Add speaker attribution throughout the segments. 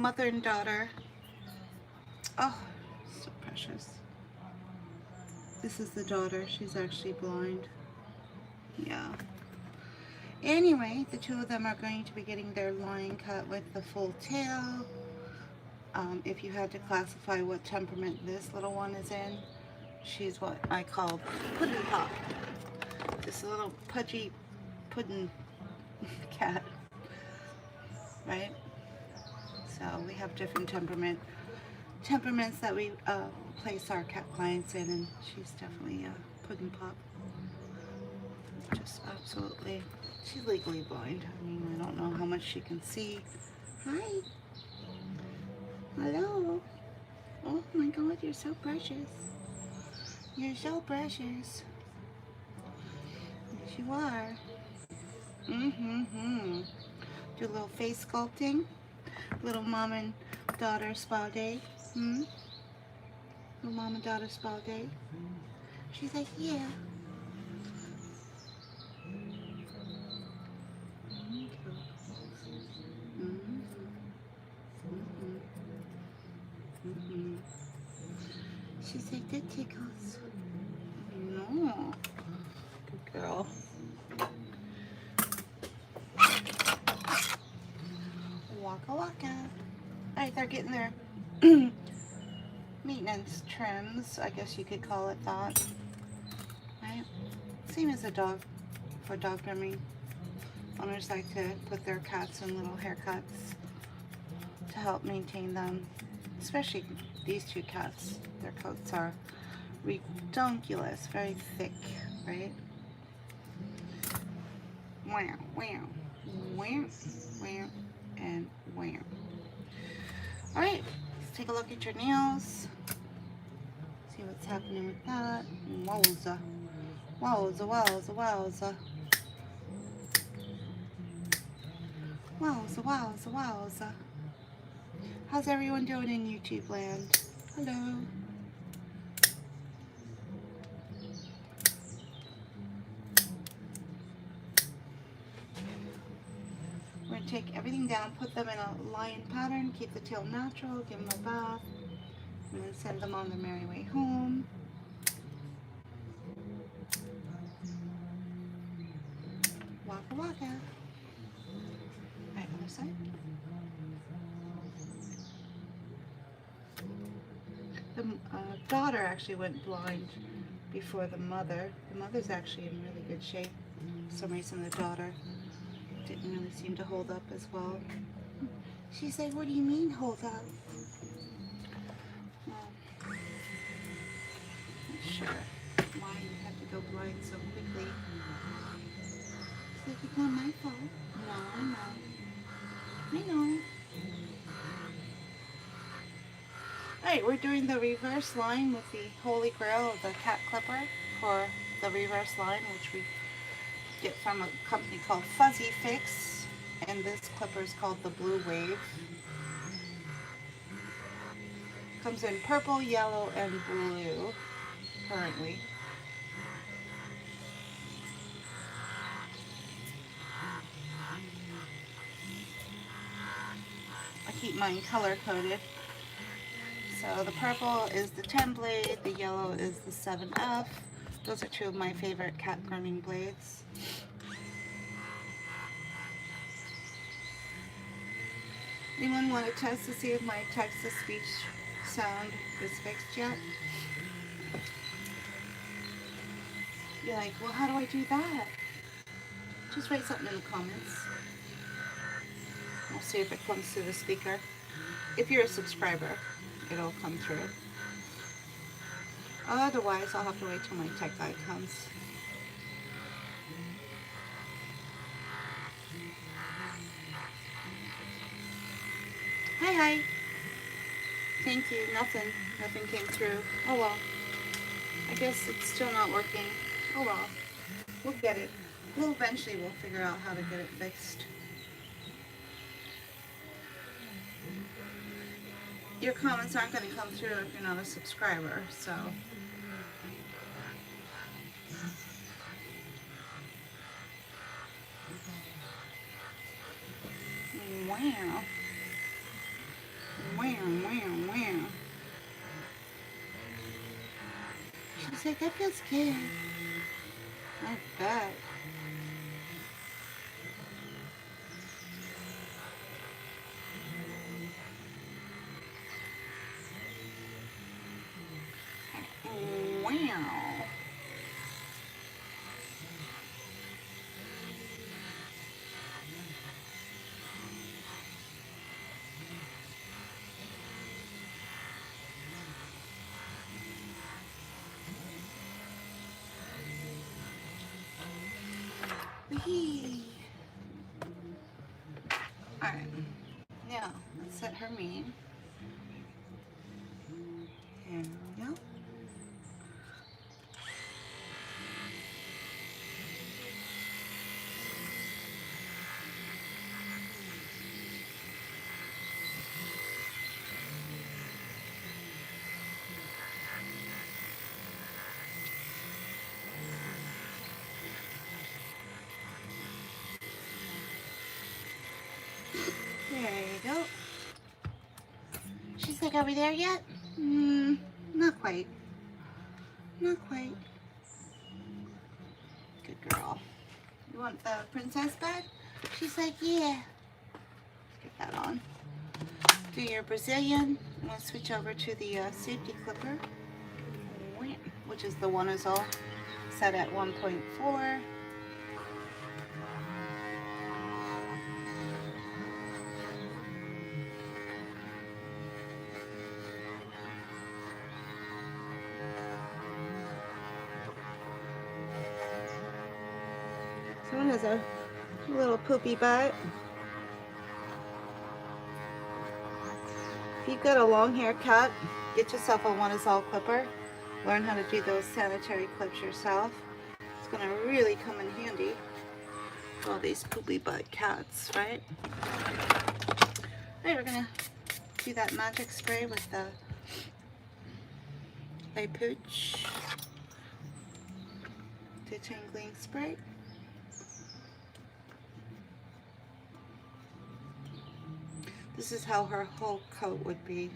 Speaker 1: mother and daughter. Oh, so precious. This is the daughter. She's actually blind. Yeah. Anyway, the two of them are going to be getting their line cut with the full tail. If you had to classify what temperament this little one is in, she's what I call puddin' pop. This little pudgy puddin' cat, right? So we have different temperaments that we place our cat clients in, and she's definitely a puddin' pop. Just absolutely, she's legally blind. I mean, I don't know how much she can see. Hi. Hello. Oh my God, you're so precious. You're so precious. Yes, you are. Mm-hmm. Do a little face sculpting. Little mom and daughter spa day. Little mom and daughter spa day. She's like, yeah. Mm-hmm. Mm-hmm. She's like, that tickles. No. Good girl. Waka waka. Alright, they're getting their maintenance trims, I guess you could call it that. Right? Same as a dog, for dog grooming. Owners like to put their cats in little haircuts to help maintain them. Especially these two cats. Their coats are redonkulous, very thick, right? Wow, wow, wow, wow, and wow. Alright, let's take a look at your nails. See what's happening with that. Wowza. Wowza, wowza, wowza. Wowza, wowza, wowza. How's everyone doing in YouTube land? Hello. We're going to take everything down, put them in a lion pattern, keep the tail natural, give them a bath, and then send them on their merry way home. Waka waka. Right, other side. The daughter actually went blind before the mother. The mother's actually in really good shape. For some reason the daughter didn't really seem to hold up as well. She said, what do you mean hold up? Well, not sure why you had to go blind so quickly. She's like, it's not my fault. No, I know. I know. Alright, we're doing the reverse line with the holy grail of the cat clipper for the reverse line, which we get from a company called Fuzzy Fix, and this clipper is called the Blue Wave. Comes in purple, yellow, and blue currently. I keep mine color coded. So the purple is the 10 blade, the yellow is the 7F. Those are two of my favorite cat grooming blades. Anyone want to test to see if my text-to-speech sound is fixed yet? You're like, well, how do I do that? Just write something in the comments. I'll see if it comes through the speaker. If you're a subscriber, it'll come through. Otherwise, I'll have to wait till my tech guy comes. Hi, hi. Thank you. Nothing came through. Oh well. I guess it's still not working. Oh well. We'll get it. We'll eventually figure out how to get it fixed. Your comments aren't going to come through if you're not a subscriber, so. Wow. She's like, I feel scared. I bet. Wow. Whee. Alright. Now, let's set her mane. Here we go. There you go. She's like, are we there yet? Not quite. Not quite. Good girl. You want the princess bed? She's like, yeah. Get that on. Do your Brazilian. I'm going to switch over to the safety clipper, which is the one is all set at 1.4. Someone has a little poopy butt. If you've got a long haircut, get yourself a one is all clipper. Learn how to do those sanitary clips yourself. It's going to really come in handy for all these poopy butt cats, right? Alright, we're going to do that magic spray with the Lay Pooch detangling spray. This is how her whole coat would be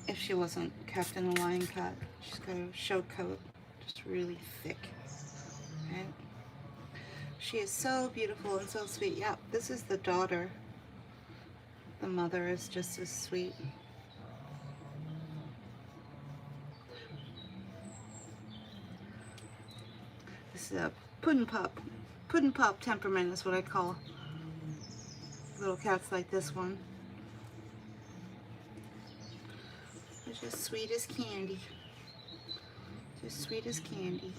Speaker 1: if she wasn't kept in a lion cut. She's got a show coat, just really thick. Right? She is so beautiful and so sweet. Yeah, this is the daughter. The mother is just as sweet. This is a puddin' pop temperament is what I call little cats like this one. They're just sweet as candy. Just sweet as candy.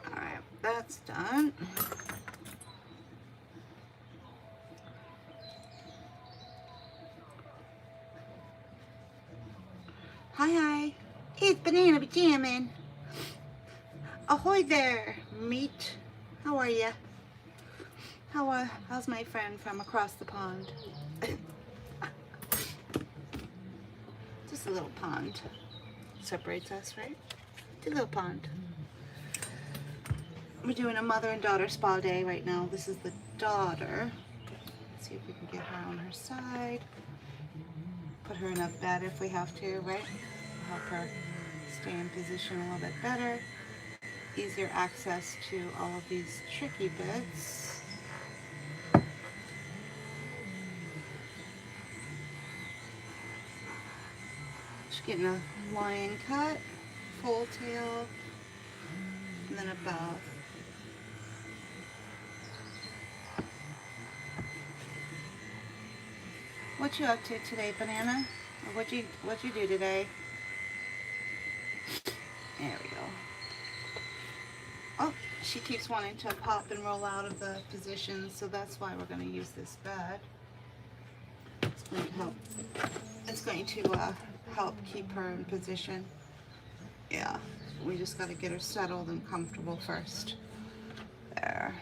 Speaker 1: Alright, that's done. Hi. It's Banana Jamming. Ahoy there, meat. How are ya? How's my friend from across the pond? Just a little pond separates us, right? Just a little pond. We're doing a mother and daughter spa day right now. This is the daughter. Let's see if we can get her on her side. Put her in a bed if we have to, right? Help her stay in position a little bit better. Easier access to all of these tricky bits. She's getting a lion cut, full tail, and then a bow. What you up to today, Banana? Or what'd you do today? There we go. Oh, she keeps wanting to pop and roll out of the position, so that's why we're going to use this bed. It's going to help. It's going to help keep her in position. Yeah, we just got to get her settled and comfortable first. There.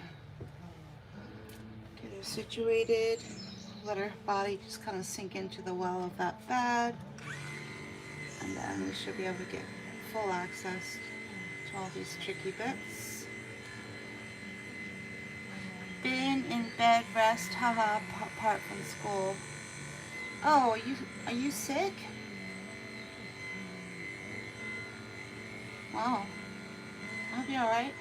Speaker 1: Get her situated. Let her body just kind of sink into the well of that bed, and then we should be able to get full access to all these tricky bits. Been in bed rest, haha, apart from school. Oh, are you sick? Wow, I'll be alright.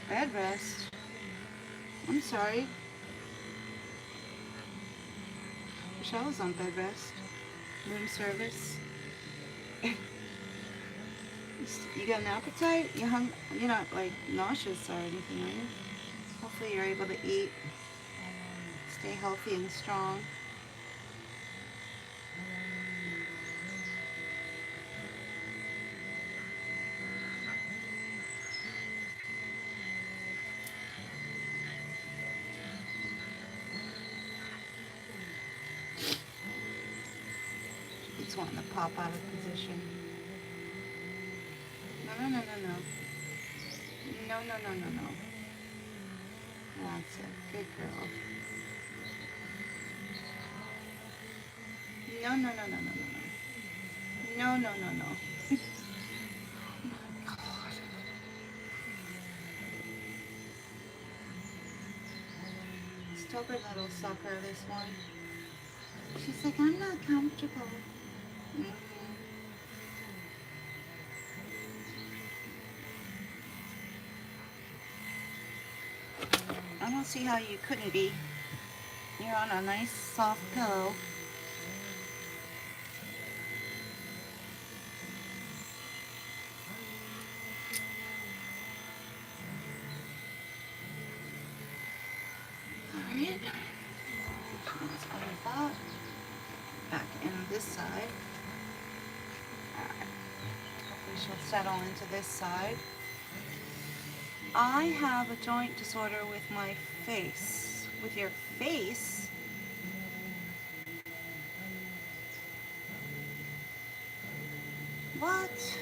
Speaker 1: Bed rest. I'm sorry. Wish I was on bed rest. Room service. You got an appetite? You're not like nauseous or anything, are you? Hopefully you're able to eat. Stay healthy and strong. It's wanting to pop out of position. No, no, no, no, no. No, no, no, no, no. That's it. Good girl. No, no, no, no, no, no, no. No, no, no, no. God. Stubborn little sucker, this one. She's like, I'm not comfortable. Mm-hmm. I don't see how you couldn't be. You're on a nice soft pillow. Alright. Let's move that back in this side. Alright. Hopefully she'll settle into this side. I have a joint disorder with my face. With your face? What?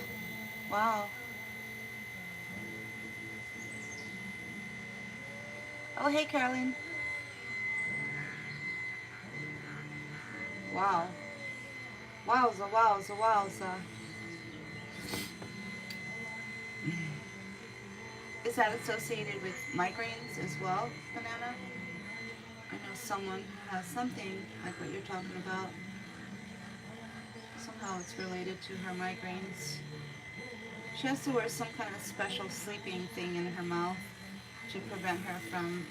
Speaker 1: Wow. Oh, hey, Carolyn. Wow. Wowza, wowza, wowza. Is that associated with migraines as well, Banana? I know someone has something like what you're talking about. Somehow it's related to her migraines. She has to wear some kind of special sleeping thing in her mouth to prevent her from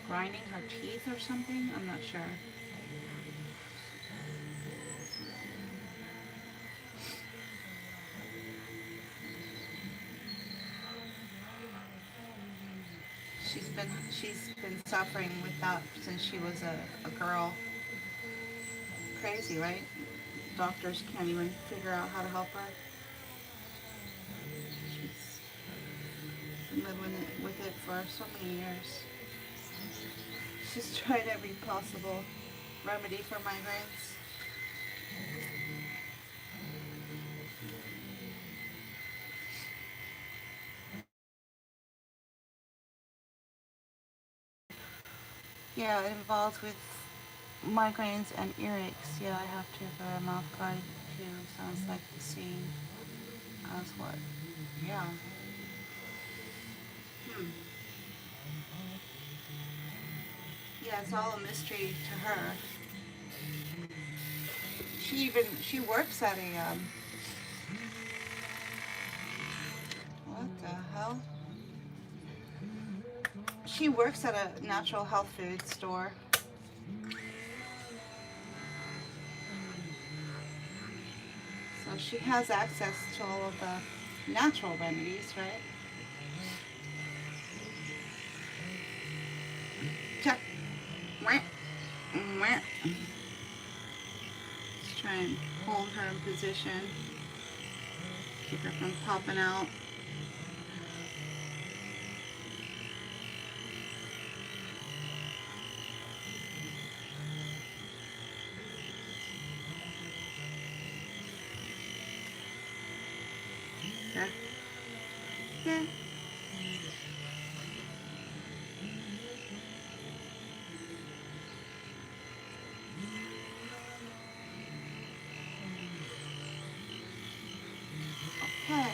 Speaker 1: grinding her teeth or something. I'm not sure. She's been suffering with that since she was a girl. Crazy, right? Doctors can't even figure out how to help her. She's been living with it for so many years. She's tried every possible remedy for migraines. Yeah, it involves with migraines and earaches. Yeah, I have to wear a mouth guard too. Sounds like the same as what? Yeah. Hmm. Yeah, it's all a mystery to her. She works at a what the hell? She works at a natural health food store. So she has access to all of the natural remedies, right? Check. Let's try and hold her in position. Keep her from popping out. Okay. Okay. Okay.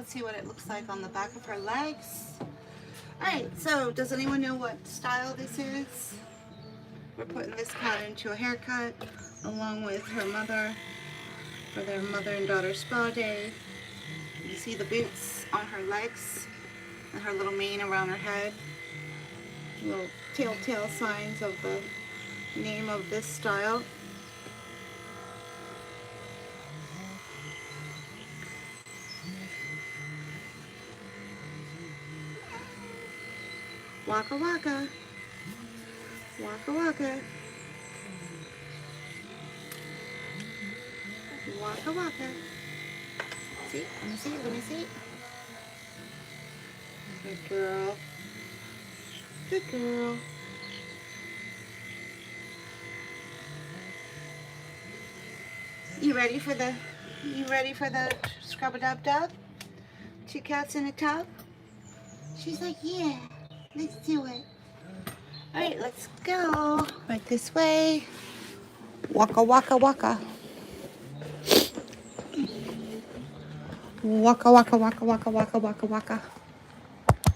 Speaker 1: Let's see what it looks like on the back of her legs. Alright, so does anyone know what style this is? We're putting this cat into a haircut along with her mother for their mother and daughter spa day. You see the boots on her legs and her little mane around her head. Little telltale signs of the name of this style. Waka waka. Waka waka. Waka waka. See? Let me see. Let me see. Good girl. Good girl. You ready for the scrub-a-dub-dub? Two cats in a tub? She's like, yeah, let's do it. Alright, let's go. Right this way. Waka waka waka. Waka waka waka waka waka waka waka.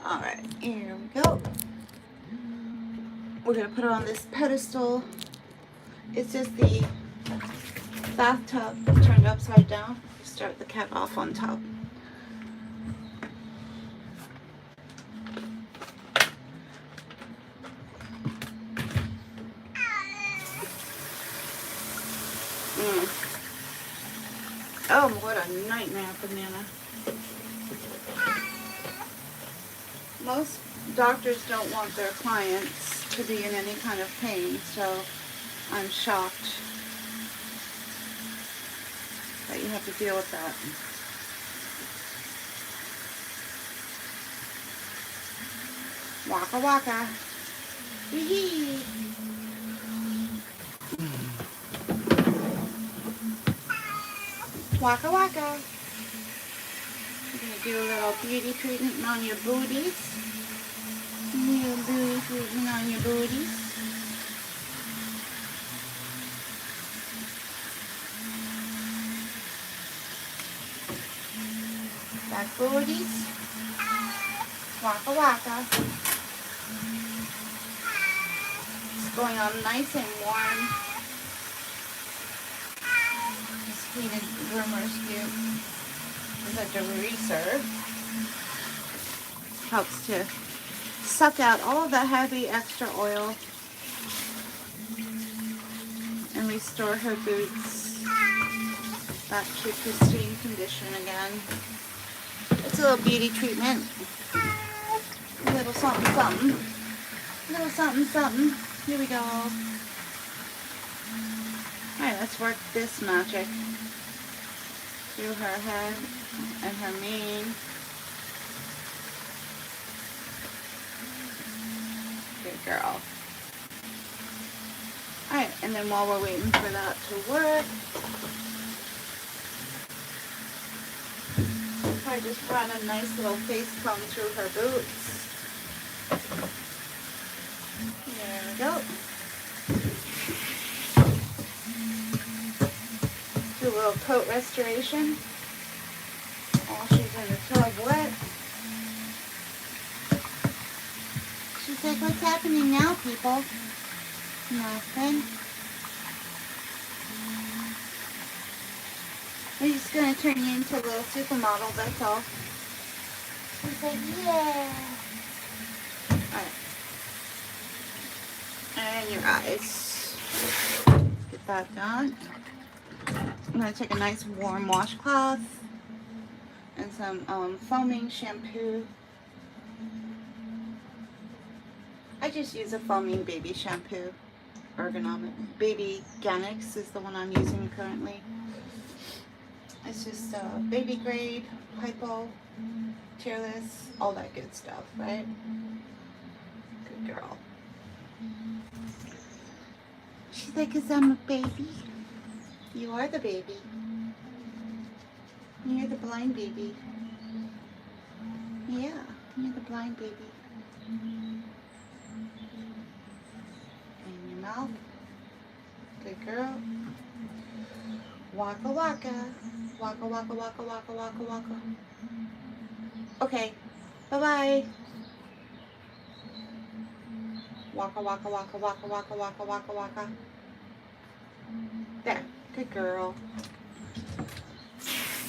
Speaker 1: Alright, here we go. We're gonna put her on this pedestal. It's just the bathtub turned upside down. Start the cat off on top. Oh, what a nightmare, Banana. Most doctors don't want their clients to be in any kind of pain, so I'm shocked that you have to deal with that. Waka waka. Wee-hee. Waka waka. We're going to do a little beauty treatment on your booties. A little beauty treatment on your booties. Back booties. Waka waka. It's going on nice and warm. Heated groomer scoop is a degreaser. Helps to suck out all the heavy extra oil and restore her boots back to pristine condition again. It's a little beauty treatment. A little something something. A little something something. Here we go. Alright, let's work this magic through her head and her mane. Good girl. Alright, and then while we're waiting for that to work, I just run a nice little face comb through her boots. There we go. Do a little coat restoration while she's in the tub wet. She's like, what's happening now, people? Nothing. We're just going to turn you into a little supermodel, that's all. She's like, yeah. Alright. And your eyes. Get that done. I'm going to take a nice warm washcloth and some foaming shampoo. I just use a foaming baby shampoo. Ergonomic. Baby Ganix is the one I'm using currently. It's just baby grade, hypo, tearless, all that good stuff, right? Good girl. She's like, 'cause I'm a baby. You are the baby. You're the blind baby. Yeah, you're the blind baby. In your mouth. Good girl. Waka waka. Waka waka waka waka waka waka. Okay, bye-bye. Waka, waka, waka, waka, waka, waka, waka, waka. There, good girl.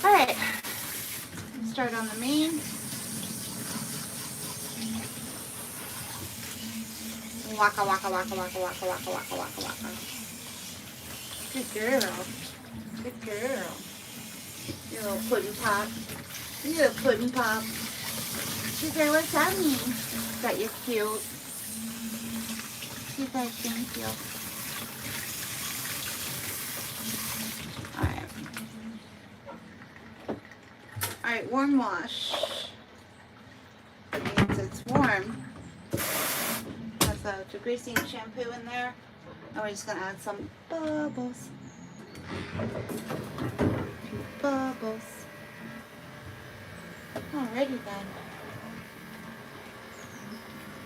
Speaker 1: All right, start on the mane. Waka, waka, waka, waka, waka, waka, waka, waka, waka. Good girl. Good girl. You little pudding pop. You little pudding pop. She's like, what's that mean? That you're cute. She's like, thank you. Alright. Alright, warm wash. That means it's warm. Has a degreasing shampoo in there. And we're just going to add some bubbles. Bubbles. Alrighty then.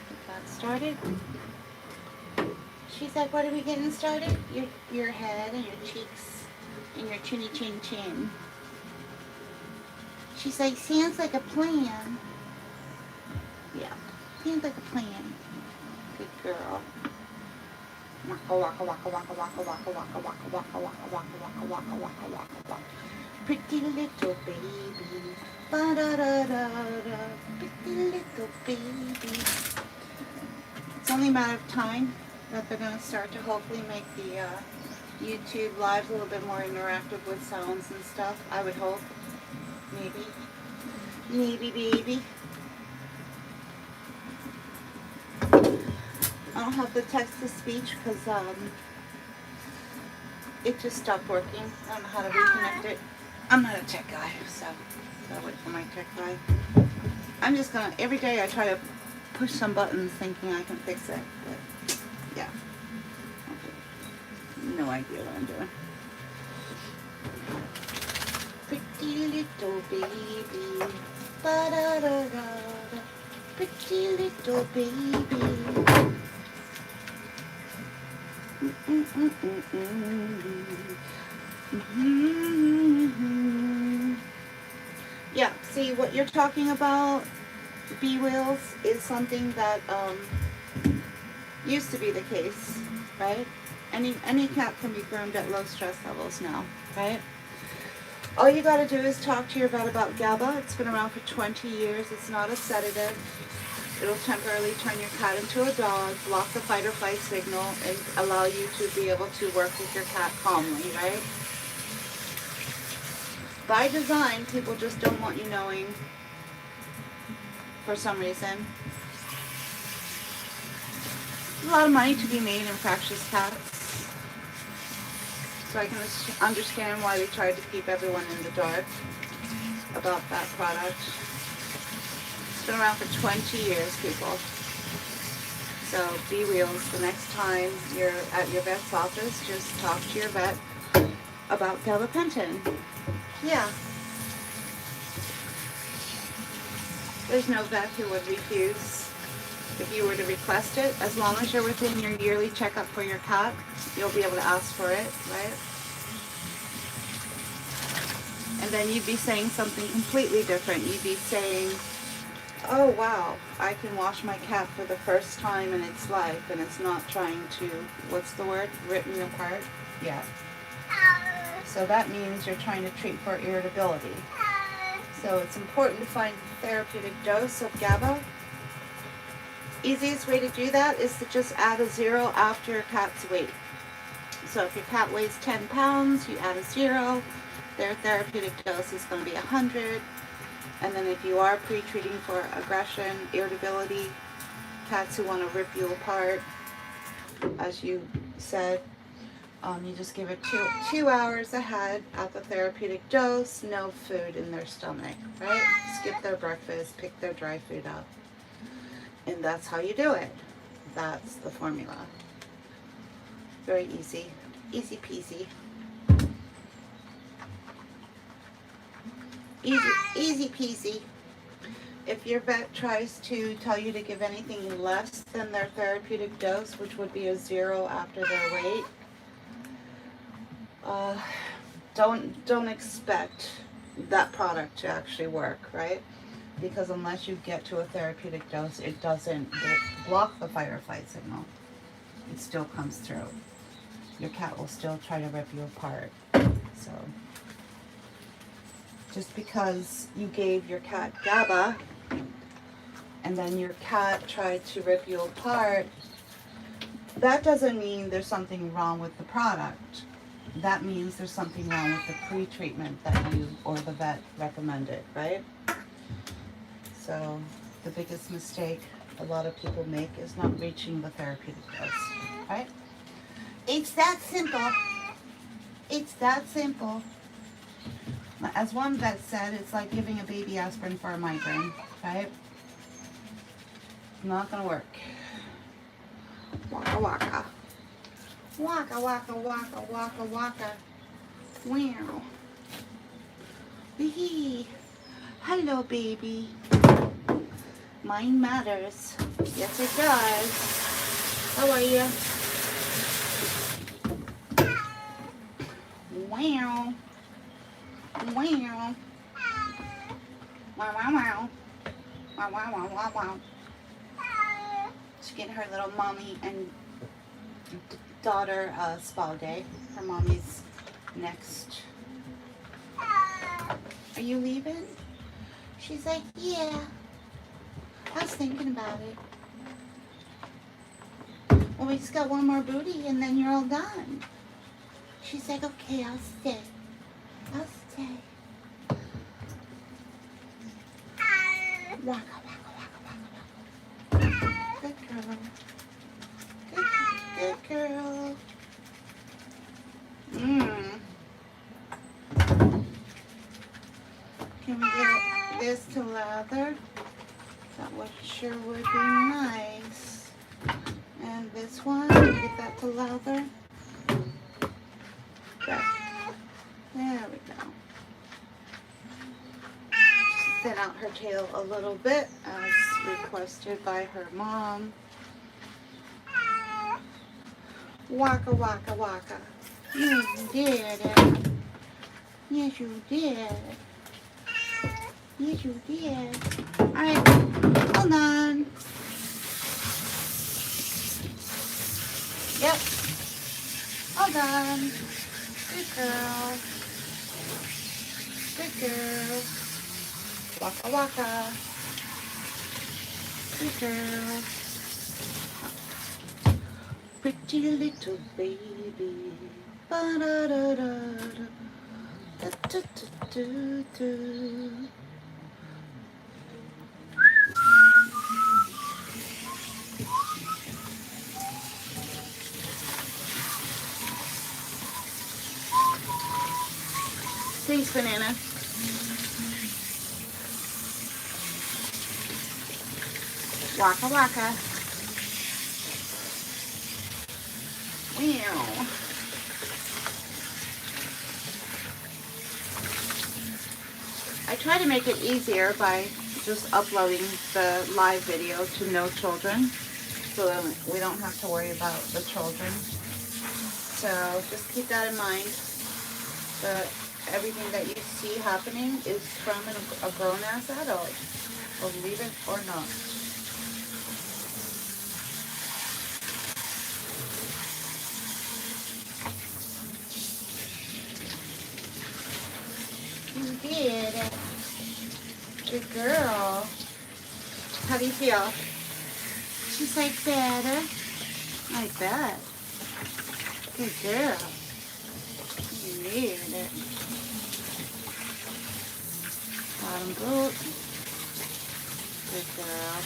Speaker 1: Get that started. She's like, what are we getting started? Your head and your cheeks and your chinny chin chin. She's like, sounds like a plan. Yeah, sounds like a plan. Good girl. Waka waka waka waka waka waka waka waka waka waka waka waka waka waka waka waka. Pretty little baby. Ba da da da da. Pretty little baby. It's only a matter of time that they're going to start to hopefully make the YouTube lives a little bit more interactive with sounds and stuff. I would hope. Maybe. Maybe, baby. I don't have the text-to-speech because it just stopped working. I don't know how to reconnect it. I'm not a tech guy, so gotta wait for my tech guy. I'm just gonna, every day I try to push some buttons thinking I can fix it, but yeah. No idea what I'm doing. Pretty little baby. Ba-da-da-da-da. Pretty little baby. Yeah, see what you're talking about, bee wheels, is something that used to be the case, right? Any cat can be groomed at low stress levels now, right? All you gotta do is talk to your vet about GABA. It's been around for 20 years. It's not a sedative. It'll temporarily turn your cat into a dog, block the fight or flight signal, and allow you to be able to work with your cat calmly, right? By design, people just don't want you knowing for some reason. There's a lot of money to be made in fractious cats. So I can understand why they tried to keep everyone in the dark about that product. It's been around for 20 years, people. So be wheels. The next time you're at your vet's office, just talk to your vet about gabapentin. Yeah. There's no vet who would refuse if you were to request it. As long as you're within your yearly checkup for your cat, you'll be able to ask for it, right? And then you'd be saying something completely different. You'd be saying, oh wow, I can wash my cat for the first time in its life and it's not trying to, what's the word, rip me apart? Yeah. So that means you're trying to treat for irritability. So it's important to find the therapeutic dose of GABA. Easiest way to do that is to just add a 0 after your cat's weight. So if your cat weighs 10 pounds, you add a 0. Their therapeutic dose is going to be 100. And then if you are pre-treating for aggression, irritability, cats who want to rip you apart, as you said, you just give it 2 hours ahead at the therapeutic dose, no food in their stomach, right? Skip their breakfast, pick their dry food up. And that's how you do it. That's the formula. Very easy. Easy peasy. Easy peasy. If your vet tries to tell you to give anything less than their therapeutic dose, which would be a 0 after their weight, don't expect that product to actually work, right? because unless you get to a therapeutic dose, it doesn't block the fight or flight signal. It still comes through. Your cat will still try to rip you apart. So just because you gave your cat GABA and then your cat tried to rip you apart, that doesn't mean there's something wrong with the product. That means there's something wrong with the pre-treatment that you or the vet recommended, right? So the biggest mistake a lot of people make is not reaching the therapeutic dose, right? It's that simple. It's that simple. As one vet said, it's like giving a baby aspirin for a migraine, right? Not gonna work. Waka waka. Waka waka waka waka waka. Wow. Wee. Hello, baby. Mind matters. Yes, it does. How are you? Wow. Wow. Wow, wow, wow. Wow, wow, wow, wow, wow. She's getting her little mommy and daughter spa day. Her mommy's next. Are you leaving? She's like, yeah. I was thinking about it. Well, we just got one more booty and then you're all done. She's like, okay, I'll stay. I'll stay. Waka, waka, waka, waka, waka. Good girl. Good girl. Can we get this to lather? That would sure would be nice. And this one, get that to lather. There. There we go. Thin out her tail a little bit as requested by her mom. Waka waka waka. You did it. Yes, you did. Yes, you did. Alright, hold on. Yep. Hold on. Good girl. Good girl. Waka waka. Good girl. Pretty little baby. Ba-da-da-da-da. Da-da-da-da-da. Thanks, Banana. Waka waka. Wow. I try to make it easier by just uploading the live video to no children, so that we don't have to worry about the children. So just keep that in mind. That everything that you see happening is from a grown-ass adult. Believe it or not. You did. Good girl. How do you feel? She's like, better. I bet. Good girl. You did it. Bottom boot. Good girl.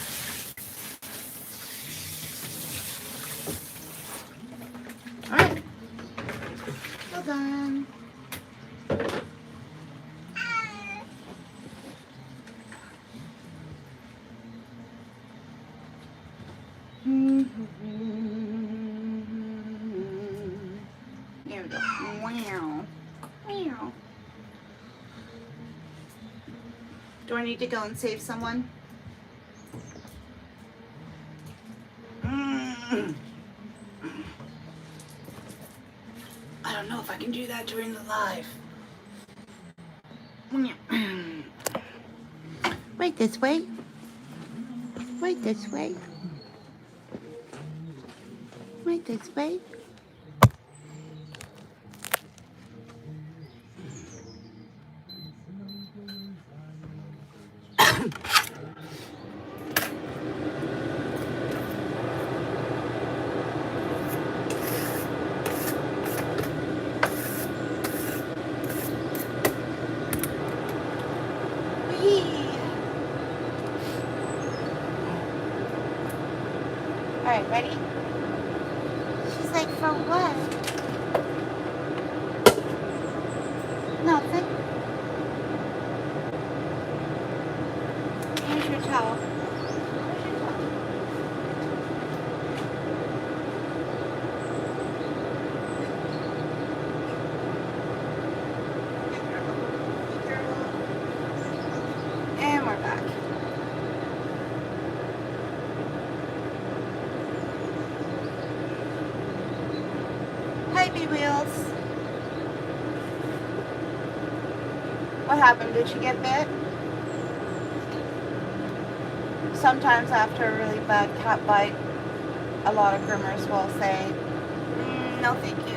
Speaker 1: Alright. Well done. There we go. Wow. Wow. Do I need to go and save someone? I don't know if I can do that during the live. Wait Right this way. Right this way. Right this way. Alright, ready? She's like, for what? Nothing. Here's your towel. And we're back. Hi, B-Wheels. What happened? Did she get bit? Sometimes after a really bad cat bite, a lot of groomers will say, no thank you.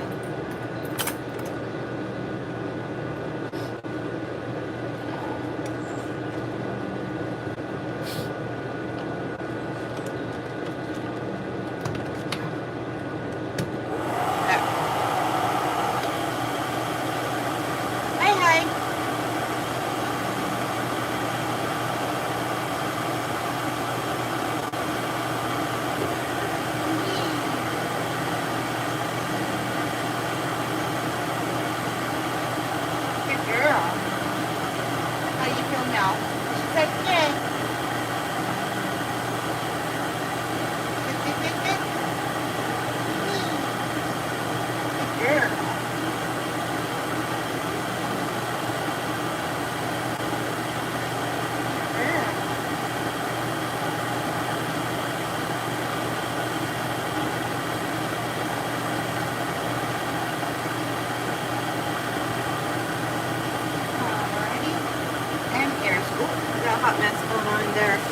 Speaker 1: Hot mess going on in there. Let's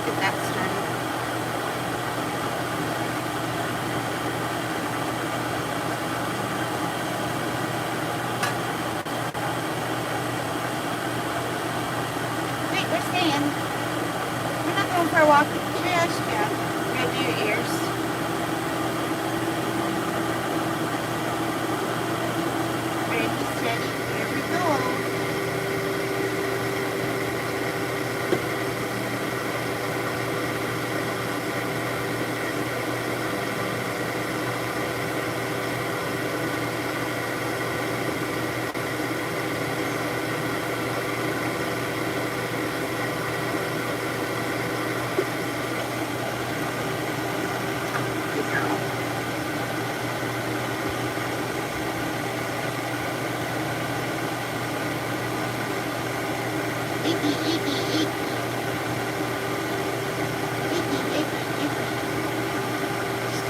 Speaker 1: get that started. Wait, we're staying. We're not going for a walk. Just, yeah. We're going to do your ears. Ready, steady. Here we go.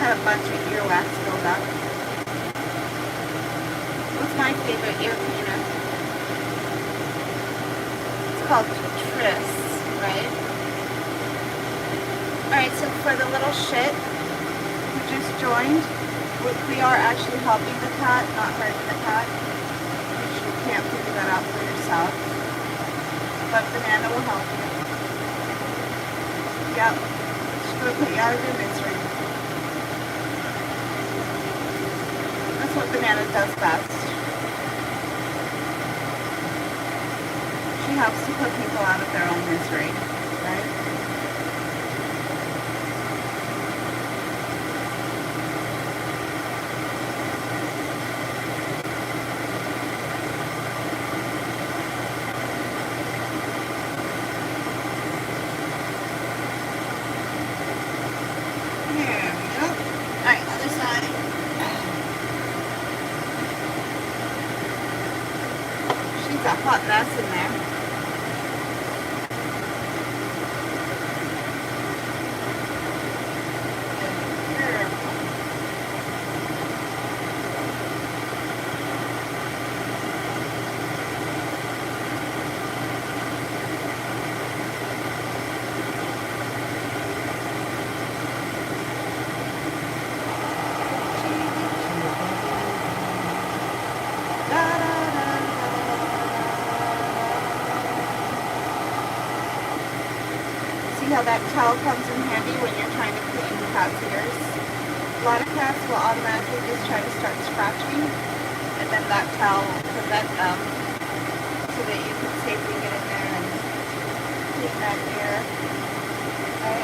Speaker 1: A bunch of earwax filled up. What's my favorite ear cleaner? It's called Tris, right? Alright, so for the little shit who just joined, we are actually helping the cat, not hurting the cat. You can't figure that out for yourself. But Banana will help you. Yep. She's going to put you out of your misery. That's what Banana does best. She helps to put people out of their own misery, right? There we go. Alright, other side. A hot mess in there. how that towel comes in handy when you're trying to clean the cat's ears. A lot of cats will automatically just try to start scratching, and then that towel will prevent them so that you can safely get in there and clean that ear. Right?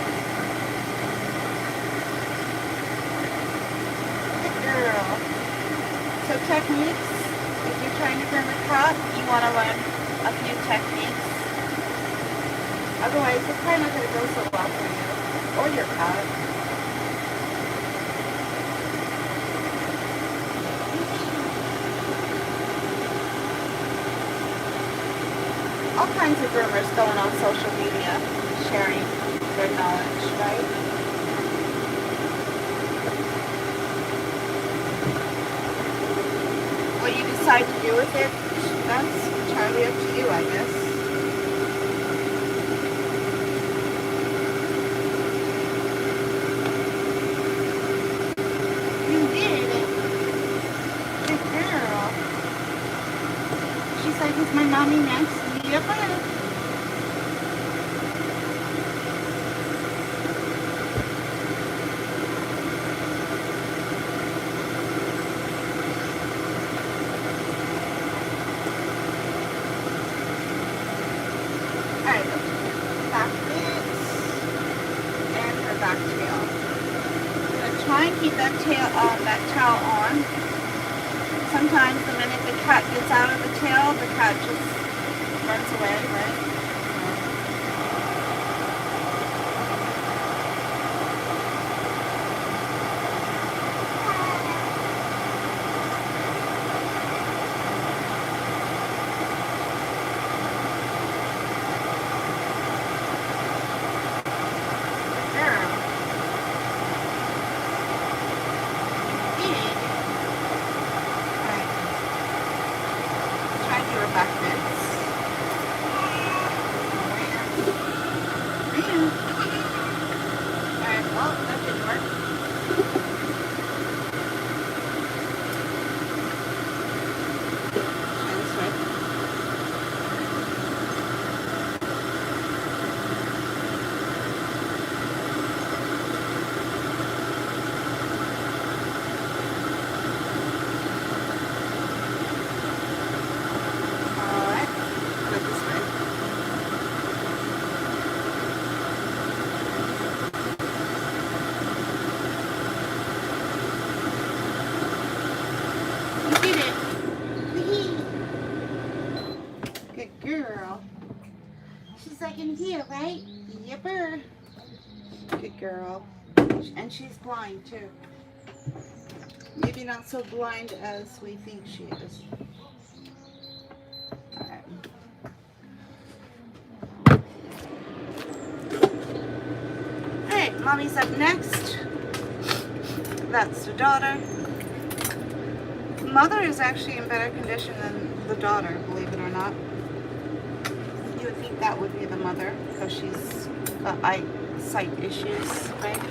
Speaker 1: Good girl. So techniques, if you're trying to groom a cat, you want to learn a few techniques. Otherwise, it's kind of going to go so well for you or your cat. All kinds of groomers going on social media, sharing their knowledge, right? What you decide to do with it, that's entirely up to you, I guess. You did it. Good girl. She's like, is my mommy next? Yep, I am. Alright, back bits and her back tail. I'm gonna try and keep that towel on. Sometimes the minute the cat gets out of the tail, the cat just runs away, right? Girl. She's like in here, right? Yipper. Good girl. And she's blind too. Maybe not so blind as we think she is. Alright. Alright, mommy's up next. That's the daughter. The mother is actually in better condition than the daughter, believe it or not. You would think that would be the mother because she's got eyesight issues, right?